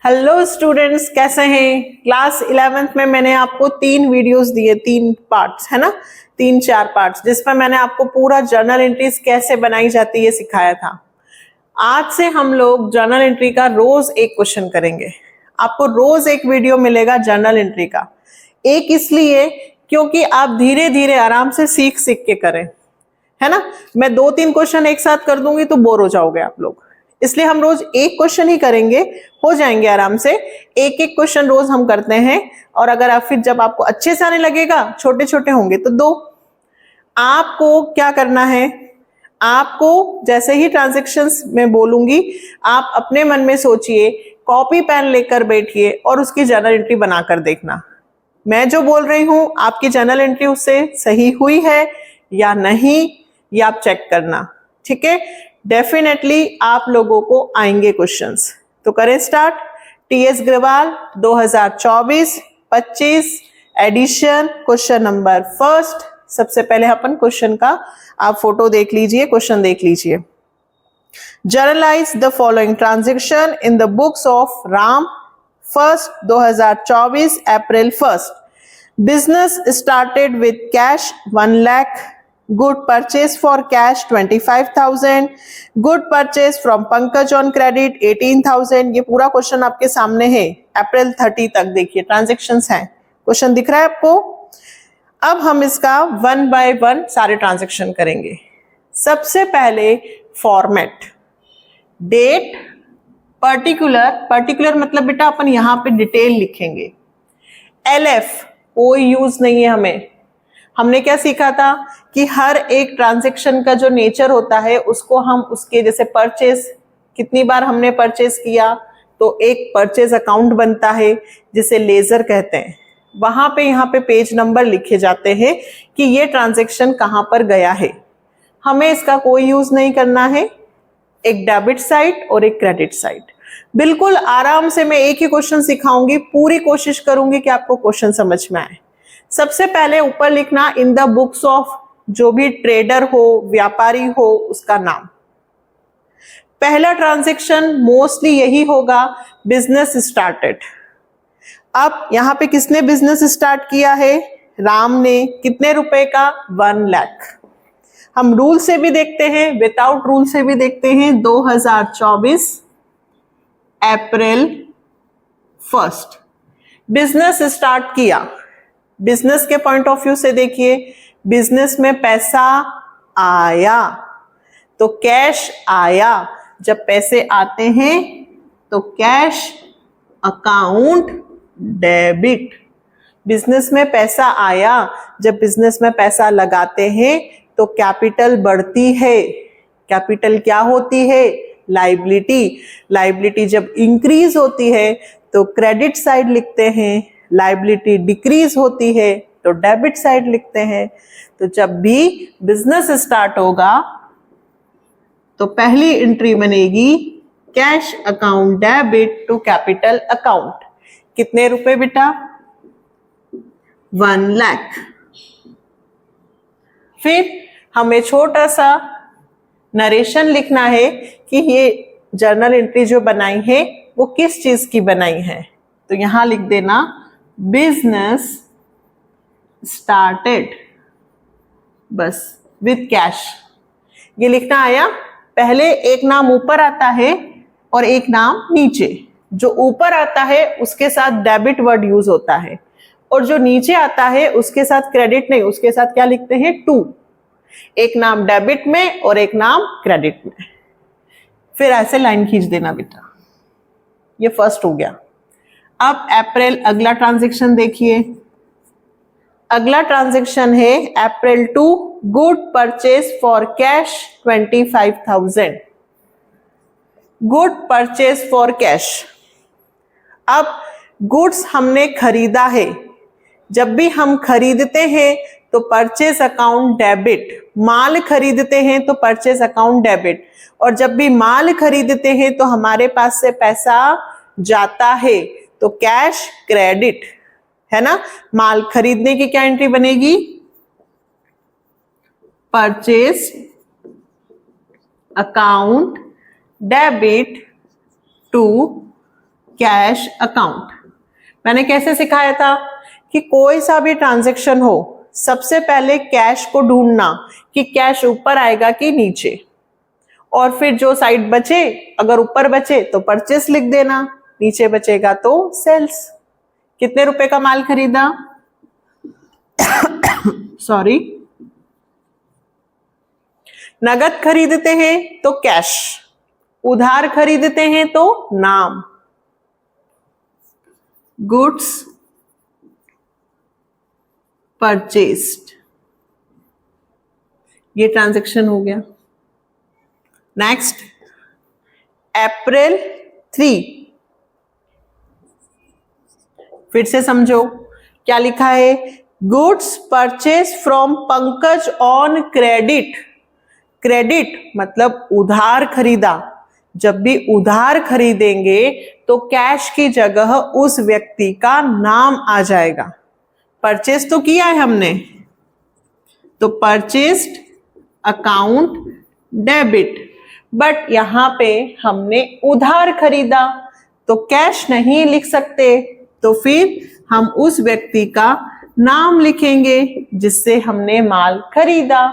Hello students, कैसे हैं? Class 11th में मैंने आपको 3 वीडियोस दिए, 3 पार्ट्स है ना, 3-4 पार्ट्स, जिसमें मैंने आपको पूरा जर्नल एंट्रीज कैसे बनाई जाती है सिखाया था। आज से हम लोग जर्नल एंट्री का रोज एक क्वेश्चन करेंगे। आपको रोज एक वीडियो मिलेगा जर्नल एंट्री का। एक इसलिए क्योंकि आप धीरे धीरे आराम से सीख सीख के करें, है ना। मैं 2-3 क्वेश्चन एक साथ कर दूंगी तो बोर हो जाओगे आप लोग, इसलिए हम रोज एक क्वेश्चन ही करेंगे, हो जाएंगे आराम से। एक एक क्वेश्चन रोज हम करते हैं, और अगर आप फिर जब आपको अच्छे से आने लगेगा, छोटे छोटे होंगे तो 2। आपको क्या करना है, आपको जैसे ही ट्रांजैक्शंस में बोलूंगी आप अपने मन में सोचिए, कॉपी पेन लेकर बैठिए और उसकी जर्नल एंट्री बनाकर देखना। मैं जो बोल रही हूं आपकी जर्नल एंट्री उससे सही हुई है या नहीं, ये आप चेक करना, ठीक है। डेफिनेटली आप लोगों को आएंगे क्वेश्चंस, तो करें start. TS Grewal 2024-25 edition, question number first. सबसे पहले अपन क्वेश्चन का आप फोटो देख लीजिए, क्वेश्चन देख लीजिए। Generalized the following transaction in the books of Ram 1st 2024 April 1st. Business started with cash 1 lakh. Good purchase for cash 25,000. Good purchase from Pankaj on credit 18,000. ये पूरा क्वेश्चन आपके सामने है, अप्रैल 30 तक देखिए ट्रांजेक्शन्स हैं। क्वेश्चन दिख रहा है आपको? अब हम इसका 1 by 1 सारे ट्रांजेक्शन करेंगे। सबसे पहले फॉर्मेट, डेट, पर्टिकुलर मतलब बेटा अपन यहां पे डिटेल लिखेंगे। एलएफ कोई यूज नहीं है हमें। हमने क्या सीखा था कि हर एक ट्रांजैक्शन का जो नेचर होता है उसको हम उसके, जैसे परचेज, कितनी बार हमने परचेज किया तो एक परचेज अकाउंट बनता है जिसे लेजर कहते हैं। वहां पे यहाँ पे पेज नंबर लिखे जाते हैं कि ये ट्रांजैक्शन कहां पर गया है। हमें इसका कोई यूज नहीं करना है। एक डेबिट साइड और एक क्रेडिट साइड। बिल्कुल आराम से मैं एक ही क्वेश्चन सिखाऊंगी, पूरी कोशिश करूंगी कि आपको क्वेश्चन समझ में आए। सबसे पहले ऊपर लिखना इन द बुक्स ऑफ, जो भी ट्रेडर हो, व्यापारी हो, उसका नाम। पहला ट्रांजैक्शन मोस्टली यही होगा, बिजनेस स्टार्टेड। अब यहां पे किसने बिजनेस स्टार्ट किया है? राम ने। कितने रुपए का? 1 लाख। हम रूल से भी देखते हैं, विदाउट रूल से भी देखते हैं। 2024 अप्रैल 1st बिजनेस स्टार्ट किया। बिजनेस के पॉइंट ऑफ व्यू से देखिए, बिजनेस में पैसा आया तो कैश आया। जब पैसे आते हैं तो कैश अकाउंट डेबिट। बिजनेस में पैसा आया, जब बिजनेस में पैसा लगाते हैं तो कैपिटल बढ़ती है। कैपिटल क्या होती है? लाइबिलिटी। लाइबिलिटी जब इंक्रीज होती है तो क्रेडिट साइड लिखते हैं, लाइबिलिटी डिक्रीज होती है तो डेबिट साइड लिखते हैं। तो जब भी बिजनेस स्टार्ट होगा तो पहली एंट्री बनेगी cash account debit to capital account. कितने रुपए बेटा? 1 लाख। फिर हमें छोटा सा नरेशन लिखना है कि ये जर्नल एंट्री जो बनाई है वो किस चीज की बनाई है। तो यहां लिख देना बिजनेस स्टार्टेड, बस विथ कैश। ये लिखना आया। पहले एक नाम ऊपर आता है और एक नाम नीचे। जो ऊपर आता है उसके साथ डेबिट वर्ड यूज होता है, और जो नीचे आता है उसके साथ क्रेडिट नहीं, उसके साथ क्या लिखते हैं? टू। एक नाम डेबिट में और एक नाम क्रेडिट में। फिर ऐसे लाइन खींच देना बेटा। ये फर्स्ट हो गया। अब अप्रैल, अगला ट्रांजैक्शन देखिए। अगला ट्रांजैक्शन है अप्रैल 2, good purchase for cash 25,000। Good purchase for cash. अब गुड्स हमने खरीदा है। जब भी हम खरीदते हैं तो परचेज अकाउंट डेबिट। माल खरीदते हैं तो परचेज अकाउंट डेबिट, और जब भी माल खरीदते हैं तो हमारे पास से पैसा जाता है तो कैश क्रेडिट, है ना। माल खरीदने की क्या एंट्री बनेगी? Purchase account debit to cash account. मैंने कैसे सिखाया था कि कोई सा भी ट्रांजैक्शन हो, सबसे पहले कैश को ढूंढना कि कैश ऊपर आएगा कि नीचे, और फिर जो साइड बचे, अगर ऊपर बचे तो परचेस लिख देना, नीचे बचेगा तो सेल्स। कितने रुपए का माल खरीदा सॉरी, नगद खरीदते हैं तो कैश, उधार खरीदते हैं तो नाम। गुड्स परचेस्ड, ये ट्रांजैक्शन हो गया। नेक्स्ट अप्रैल 3, फिर से समझो क्या लिखा है, goods purchase from Pankaj on credit. Credit मतलब उधार खरीदा, जब भी उधार खरीदेंगे तो कैश की जगह उस व्यक्ति का नाम आ जाएगा। परचेज तो किया है हमने, तो परचेस्ड अकाउंट डेबिट, बट यहां पे हमने उधार खरीदा तो कैश नहीं लिख सकते, तो फिर हम उस व्यक्ति का नाम लिखेंगे जिससे हमने माल खरीदा।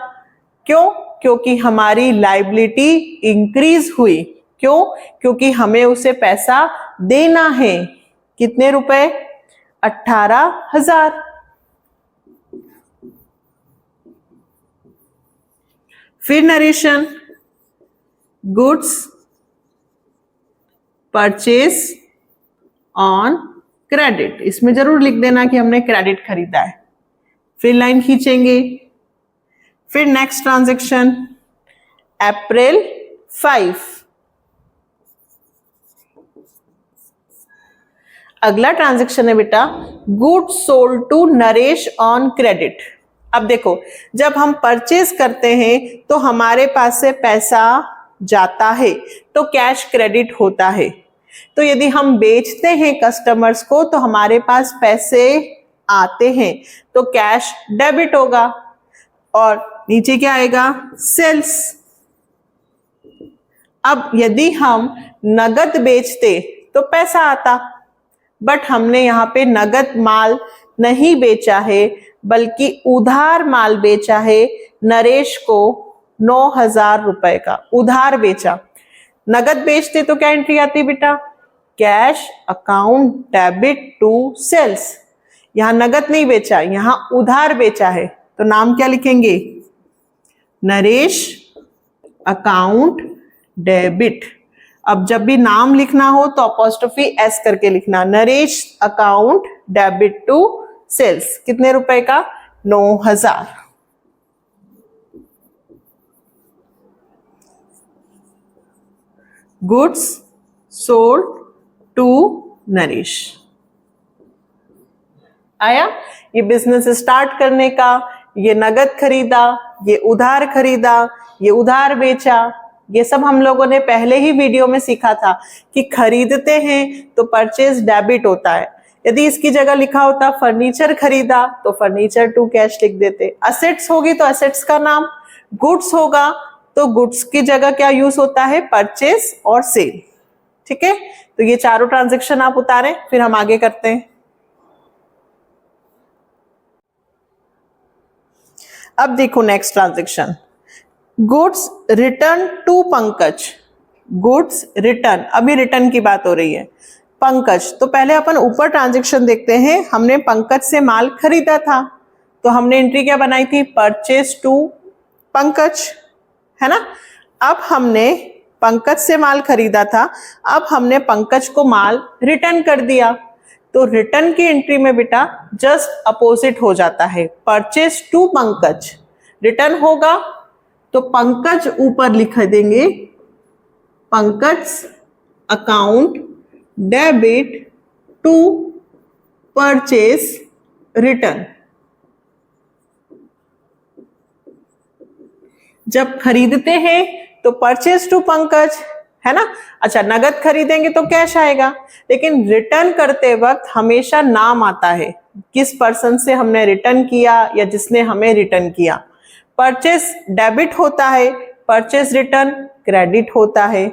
क्यों? क्योंकि हमारी लायबिलिटी इंक्रीज हुई। क्यों? क्योंकि हमें उसे पैसा देना है। कितने रुपए? 18,000। फिर narration, goods purchase on credit, इसमें जरूर लिख देना कि हमने क्रेडिट खरीदा है। फिर लाइन खींचेंगे। फिर नेक्स्ट ट्रांजैक्शन अप्रैल 5, अगला ट्रांजैक्शन है बेटा goods sold to Naresh on credit. अब देखो, जब हम परचेज करते हैं तो हमारे पास से पैसा जाता है तो कैश क्रेडिट होता है। तो यदि हम बेचते हैं कस्टमर्स को तो हमारे पास पैसे आते हैं तो कैश डेबिट होगा, और नीचे क्या आएगा? सेल्स। अब यदि हम नगद बेचते तो पैसा आता, बट हमने यहाँ पे नगद माल नहीं बेचा है बल्कि उधार माल बेचा है। नरेश को 9,000 रुपए का उधार बेचा। नगद बेचते तो क्या एंट्री आती बेटा? Cash account debit to sales. यहां नगद नहीं बेचा, यहां उधार बेचा है, तो नाम क्या लिखेंगे? Naresh account debit. अब जब भी नाम लिखना हो तो अपॉस्ट्रोफी एस करके लिखना, Naresh account debit to sales. कितने रुपए का? 9,000। Goods sold to Naresh. आया? ये बिजनेस स्टार्ट करने का, ये नगद खरीदा, ये उधार खरीदा, ये उधार बेचा, ये सब हम लोगों ने पहले ही वीडियो में सीखा था कि खरीदते हैं तो परचेज डेबिट होता है। यदि इसकी जगह लिखा होता फर्नीचर खरीदा तो फर्नीचर टू कैश लिख देते। असेट्स होगी तो असेट्स का नाम, गुड्स होगा तो गुड्स की जगह क्या यूज होता है? परचेज और सेल। ठीक है, तो ये चारों ट्रांजैक्शन आप उतारें, फिर हम आगे करते हैं। अब देखो next transaction, goods return to Pankaj. Goods return, अभी रिटर्न की बात हो रही है। पंकज, तो पहले अपन ऊपर ट्रांजैक्शन देखते हैं। हमने पंकज से माल खरीदा था तो हमने एंट्री क्या बनाई थी? परचेज टू पंकज, है ना। अब हमने पंकज से माल खरीदा था, अब हमने पंकज को माल रिटर्न कर दिया, तो रिटर्न की एंट्री में बेटा जस्ट अपोजिट हो जाता है। परचेज टू पंकज, रिटर्न होगा तो पंकज ऊपर लिख देंगे, Pankaj account debit to purchase return. जब खरीदते हैं तो परचेज टू पंकज, है ना। अच्छा, नगद खरीदेंगे तो कैश आएगा, लेकिन रिटर्न करते वक्त हमेशा नाम आता है, किस पर्सन से हमने रिटर्न किया या जिसने हमें रिटर्न किया। परचेज डेबिट होता है, परचेज रिटर्न क्रेडिट होता है।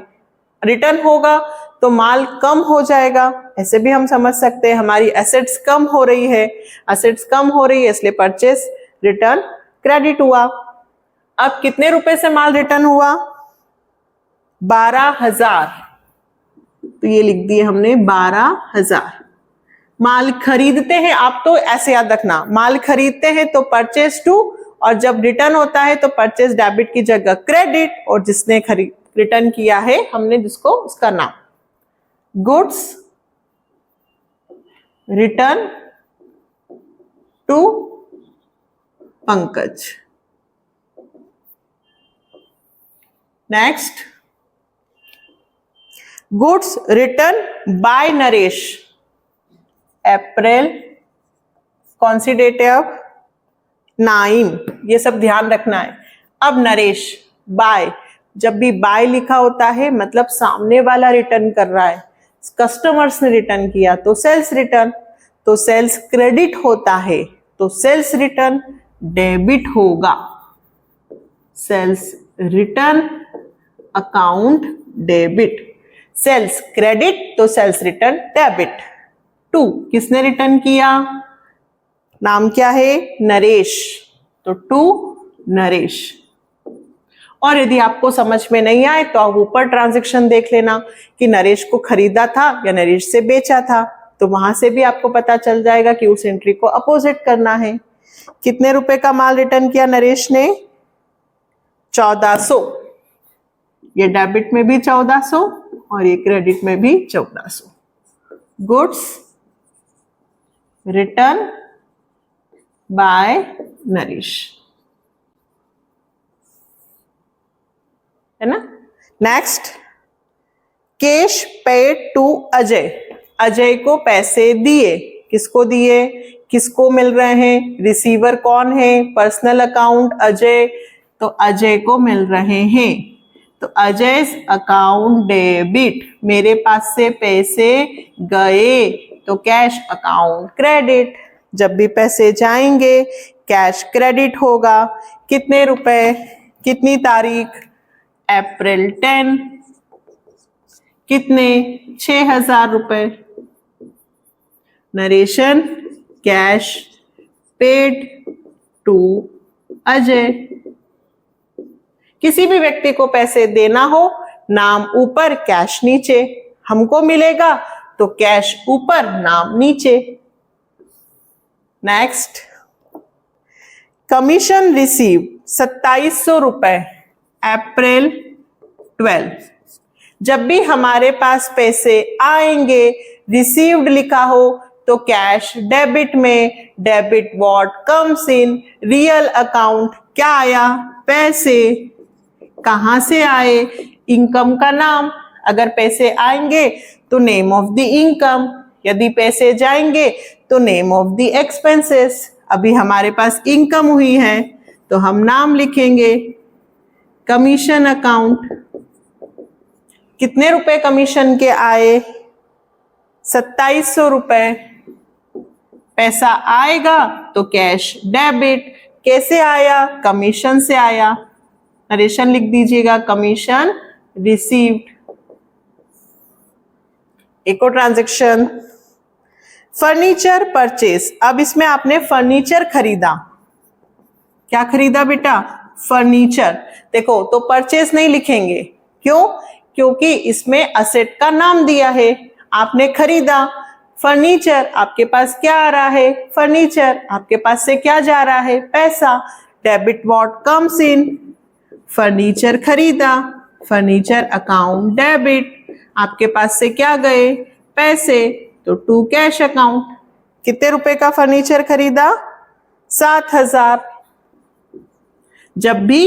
रिटर्न होगा तो माल कम हो जाएगा, ऐसे भी हम समझ सकते हैं। हमारी एसेट्स कम हो रही है, एसेट्स कम हो रही है, इसलिए परचेस रिटर्न क्रेडिट हुआ। अब कितने रुपए से माल रिटर्न हुआ? 12,000, तो ये लिख दिए हमने 12,000। माल खरीदते हैं, आप तो ऐसे याद रखना, माल खरीदते हैं तो परचेस टू, और जब रिटर्न होता है तो परचेस डेबिट की जगह क्रेडिट, और जिसने रिटर्न किया है हमने जिसको, उसका नाम। Goods return to Pankaj. Next, goods return by Naresh. April, कौन सी डेट है अब? 9, ये सब ध्यान रखना है। अब नरेश, बाय, जब भी बाय लिखा होता है मतलब सामने वाला रिटर्न कर रहा है, कस्टमर्स ने रिटर्न किया तो सेल्स रिटर्न, तो सेल्स क्रेडिट होता है तो सेल्स रिटर्न डेबिट होगा। Sales return account debit, sales credit तो सेल्स रिटर्न डेबिट। 2, किसने रिटर्न किया? नाम क्या है? नरेश, तो 2 नरेश। और यदि आपको समझ में नहीं आए तो आप ऊपर ट्रांजैक्शन देख लेना कि नरेश को खरीदा था या नरेश से बेचा था, तो वहां से भी आपको पता चल जाएगा कि उस एंट्री को अपोजिट करना है। कितने रुपए का माल रिटर्न किया नरेश ने? 1400। ये डेबिट में भी 1400 और ये क्रेडिट में भी 1400। गुड्स रिटर्न बाय नरेश, है ना। Next, cash paid to Ajay. Ajay को पैसे दिए, किसको दिए? किसको मिल रहे हैं? रिसीवर कौन है? पर्सनल अकाउंट अजय, तो अजय को मिल रहे हैं, तो अजय अकाउंट डेबिट। मेरे पास से पैसे गए तो कैश अकाउंट क्रेडिट। जब भी पैसे जाएंगे कैश क्रेडिट होगा। कितने रुपए, कितनी तारीख? अप्रैल 10। कितने? 6,000 रुपए। Narration, cash paid to Ajay. किसी भी व्यक्ति को पैसे देना हो, नाम ऊपर कैश नीचे, हमको मिलेगा तो कैश ऊपर नाम नीचे। नेक्स्ट, कमीशन रिसीव 2700 रुपए अप्रैल 12। जब भी हमारे पास पैसे आएंगे, रिसीव्ड लिखा हो तो कैश डेबिट में, debit what comes in real account. क्या आया? पैसे। कहां से आए? इनकम का नाम। अगर पैसे आएंगे तो नेम ऑफ द इनकम, यदि पैसे जाएंगे तो नेम ऑफ द एक्सपेंसेस। अभी हमारे पास इनकम हुई है तो हम नाम लिखेंगे कमीशन अकाउंट। कितने रुपए कमीशन के आए? 2700 रुपए। पैसा आएगा तो कैश डेबिट। कैसे आया? कमीशन से आया, नरेशन लिख दीजिएगा कमीशन रिसीव्ड। एक और ट्रांजैक्शन, फर्नीचर परचेस। अब इसमें आपने फर्नीचर खरीदा। क्या खरीदा बेटा? फर्नीचर। देखो, तो परचेस नहीं लिखेंगे, क्यों? क्योंकि इसमें असेट का नाम दिया है। आपने खरीदा फर्नीचर, आपके पास क्या आ रहा है? फर्नीचर। आपके पास से क्या जा रहा है? पैसा। Debit what comes in, furniture खरीदा, फर्नीचर अकाउंट डेबिट। आपके पास से क्या गए? पैसे, तो टू कैश अकाउंट। कितने रुपए का फर्नीचर खरीदा? 7,000। जब भी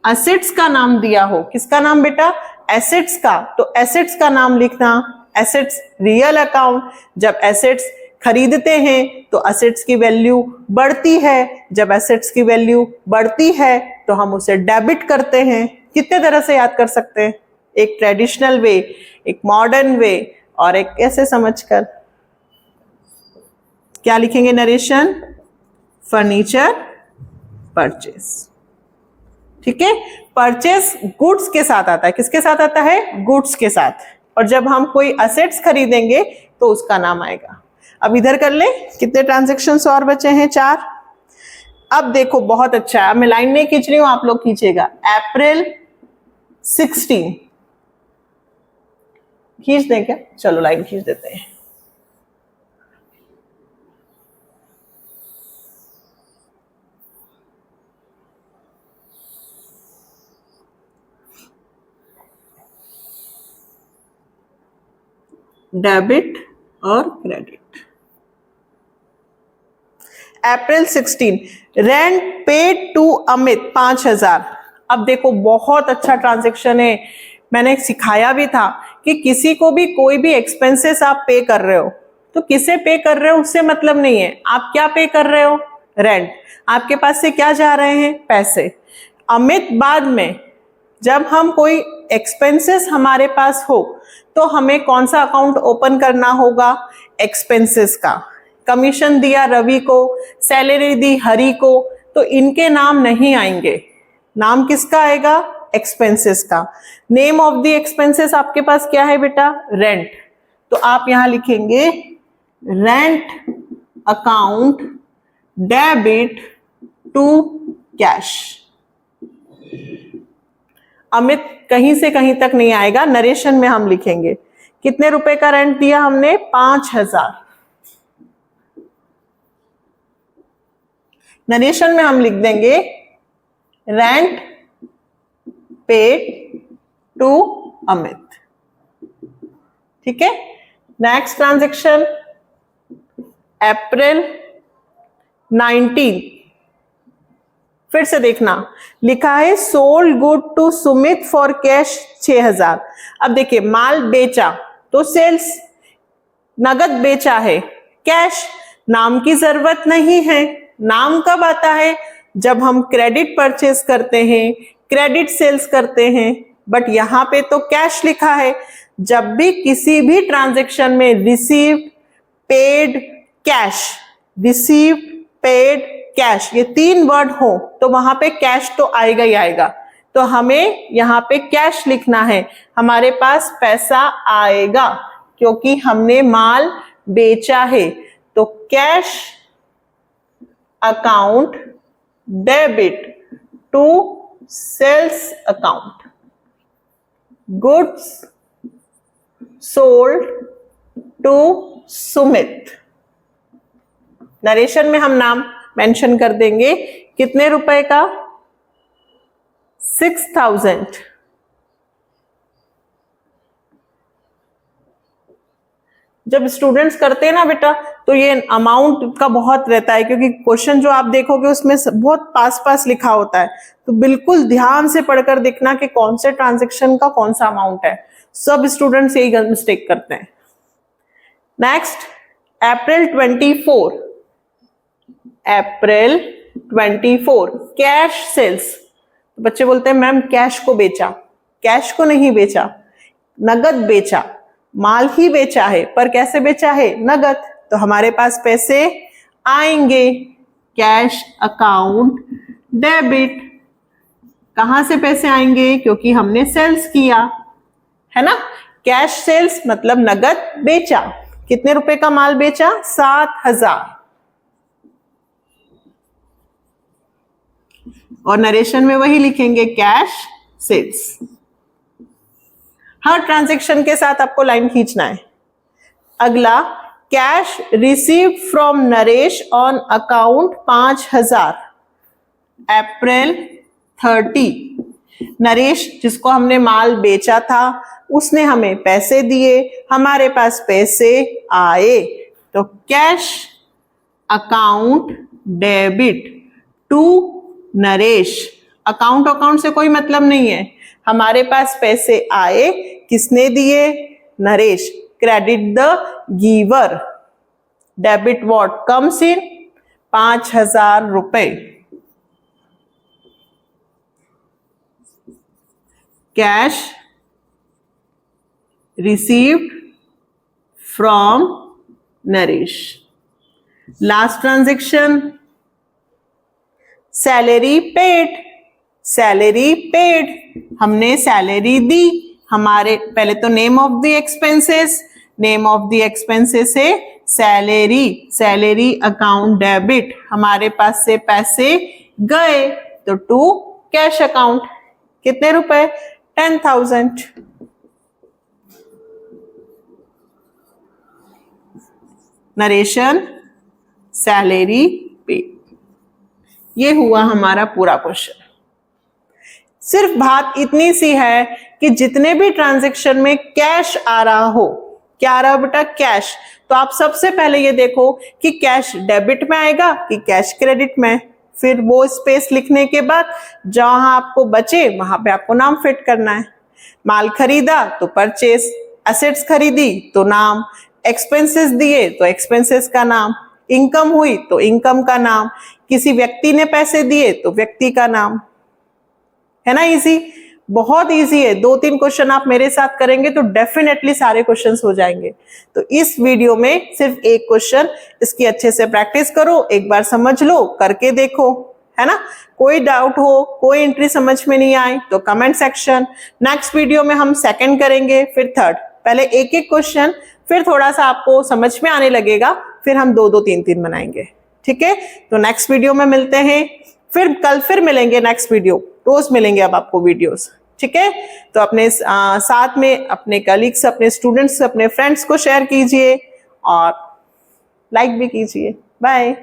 एसेट्स का नाम दिया हो, किसका नाम बेटा? एसेट्स का, तो एसेट्स का नाम लिखना, एसेट्स रियल अकाउंट। जब एसेट्स खरीदते हैं तो एसेट्स की वैल्यू बढ़ती है, जब एसेट्स की वैल्यू बढ़ती है तो हम उसे डेबिट करते हैं। कितने तरह से याद कर सकते हैं? एक ट्रेडिशनल वे, एक मॉडर्न वे, और एक ऐसे समझकर। क्या लिखेंगे नरेशन? Furniture purchase. ठीक है, परचेस गुड्स के साथ आता है। किसके साथ आता है? गुड्स के साथ। और जब हम कोई असेट्स खरीदेंगे तो उसका नाम आएगा। अब इधर कर ले, कितने ट्रांजेक्शन्स और बचे हैं? 4। अब देखो बहुत अच्छा है, मैं लाइन नहीं खींच रही हूं, आप लोग खींचेगा। अप्रैल 16 खींच दें क्या? चलो लाइन खींच देते हैं। डेबिट और credit. April 16 rent paid to Amit 5000। अब देखो बहुत अच्छा ट्रांजैक्शन है, मैंने सिखाया भी था कि किसी को भी कोई भी एक्सपेंसेस आप पे कर रहे हो तो किसे पे कर रहे हो उससे मतलब नहीं है, आप क्या पे कर रहे हो? रेंट। आपके पास से क्या जा रहे हैं? पैसे। अमित बाद में जब हम कोई एक्सपेंसेस हमारे पास हो तो हमें कौन सा अकाउंट ओपन करना होगा? एक्सपेंसेस का। कमीशन दिया रवि को, सैलरी दी हरि को, तो इनके नाम नहीं आएंगे। नाम किसका आएगा? एक्सपेंसेस का। नेम ऑफ द एक्सपेंसेस आपके पास क्या है बेटा? रेंट। तो आप यहां लिखेंगे rent account debit to cash. Amit कहीं से कहीं तक नहीं आएगा, नरेशन में हम लिखेंगे कितने रुपए का रेंट दिया हमने? 5000। नरेशन में हम लिख देंगे रेंट पेड टू अमित। ठीक है। नेक्स्ट ट्रांजेक्शन अप्रैल 19, फिर से देखना, लिखा है sold good to Sumit for cash 6000। अब देखिए माल बेचा तो सेल्स, नगद बेचा है, कैश। नाम की जरूरत नहीं है। नाम कब आता है? जब हम क्रेडिट परचेज करते हैं, क्रेडिट सेल्स करते हैं, बट यहां पे तो कैश लिखा है। जब भी किसी भी ट्रांजैक्शन में receive paid cash, receive paid cash, ये 3 वर्ड हो तो वहां पे कैश तो आएगा ही आएगा। तो हमें यहां पे कैश लिखना है, हमारे पास पैसा आएगा क्योंकि हमने माल बेचा है। तो cash account debit to sales account. Goods sold to Sumit. Narration में हम नाम मेंशन कर देंगे, कितने रुपए का? 6000। जब स्टूडेंट्स करते हैं ना बेटा तो ये अमाउंट का बहुत रहता है, क्योंकि क्वेश्चन जो आप देखोगे उसमें बहुत पास पास लिखा होता है, तो बिल्कुल ध्यान से पढ़कर देखना कि कौन से ट्रांजैक्शन का कौन सा अमाउंट है। सब स्टूडेंट्स यही मिस्टेक करते हैं। नेक्स्ट अप्रैल 24, अप्रैल 24 कैश सेल्स। बच्चे बोलते हैं मैम कैश को बेचा, कैश को नहीं बेचा, नगद बेचा, माल ही बेचा है, पर कैसे बेचा है? नगद। तो हमारे पास पैसे आएंगे, कैश अकाउंट डेबिट। कहां से पैसे आएंगे? क्योंकि हमने सेल्स किया है ना। कैश सेल्स मतलब नगद बेचा। कितने रुपए का माल बेचा? 7000। और नरेशन में वही लिखेंगे कैश सेल्स। हर ट्रांजैक्शन के साथ आपको लाइन खींचना है। अगला cash received from Naresh on account 5000, अप्रैल 30। नरेश जिसको हमने माल बेचा था उसने हमें पैसे दिए, हमारे पास पैसे आए, तो cash account debit to Naresh. Account से कोई मतलब नहीं है, हमारे पास पैसे आए, किसने दिए? Naresh. Credit the giver. Debit what comes in? 5000 रुपए। Cash received from Naresh. Last transaction salary paid. Salary paid, हमने सैलरी दी, हमारे पहले तो name of the expenses, name of the expenses है सैलरी, सैलरी अकाउंट डेबिट, हमारे पास से पैसे गए तो टू कैश अकाउंट, कितने रुपए 10,000। नरेशन सैलरी पे, ये हुआ हमारा पूरा क्वेश्चन। सिर्फ बात इतनी सी है कि जितने भी ट्रांजैक्शन में कैश आ रहा हो, क्या आ रहा हो बेटा कैश, तो आप सबसे पहले ये देखो कि कैश डेबिट में आएगा कि कैश क्रेडिट में, फिर वो स्पेस लिखने के बाद जहां आपको बचे वहां पे आपको नाम फिट करना है। माल खरीदा तो परचेस, एसेट्स खरीदी तो नाम, एक्सपेंसेस दिए तो एक्सपेंसेस का नाम, इनकम हुई तो इनकम का नाम, किसी व्यक्ति ने पैसे दिए तो व्यक्ति का नाम। है ना इजी, बहुत इजी है। 2-3 क्वेश्चन आप मेरे साथ करेंगे तो डेफिनेटली सारे क्वेश्चंस हो जाएंगे। तो इस वीडियो में सिर्फ एक क्वेश्चन, इसकी अच्छे से प्रैक्टिस करो, एक बार समझ लो, करके देखो, है ना। कोई डाउट हो, कोई एंट्री समझ में नहीं आए तो कमेंट सेक्शन। नेक्स्ट वीडियो में हम सेकंड करेंगे, फिर थर्ड, पहले एक एक क्वेश्चन, फिर थोड़ा सा आपको समझ में आने लगेगा, फिर हम 2-2 3-3 बनाएंगे। ठीक है, तो नेक्स्ट वीडियो में मिलते हैं, फिर कल फिर मिलेंगे नेक्स्ट वीडियो, रोज मिलेंगे अब आपको वीडियोस। ठीक है, तो अपने साथ में अपने कलीग्स, अपने स्टूडेंट्स, अपने फ्रेंड्स को शेयर कीजिए और लाइक भी कीजिए। बाय।